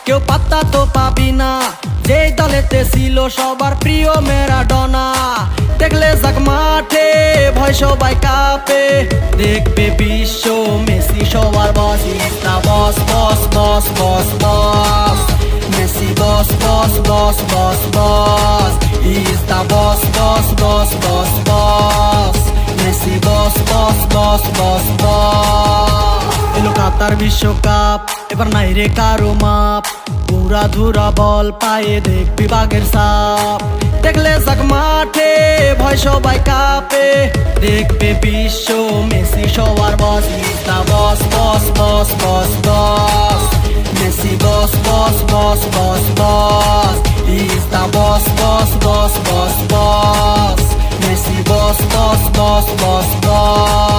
কেউ পাত্তা তো পাবি না, যেই দলেতে ছিল সবার প্রিয় ম্যারাডোনা। দেখলে যাক মাঠে ভয় সবাই কাঁপে, দেখবে বিশ্ব মেসি সবার boss. Is the boss boss boss boss boss, Messi boss boss boss boss boss. Is the boss boss boss boss boss, Messi boss boss boss boss boss. এলো কাতার বিশ্বকাপ, এবার নাই রে কারো মাপ, পুরা ধুরা বল পায়ে দেখবি বাঘের সাপ। দেখলে যাক মাঠে ভয় সবাই কাঁপে, দেখবে বিশ্ব মেসি সবার boss. Is the boss boss boss boss boss, Messi boss boss boss boss boss. Is the boss boss boss boss boss, Messi boss boss boss boss boss.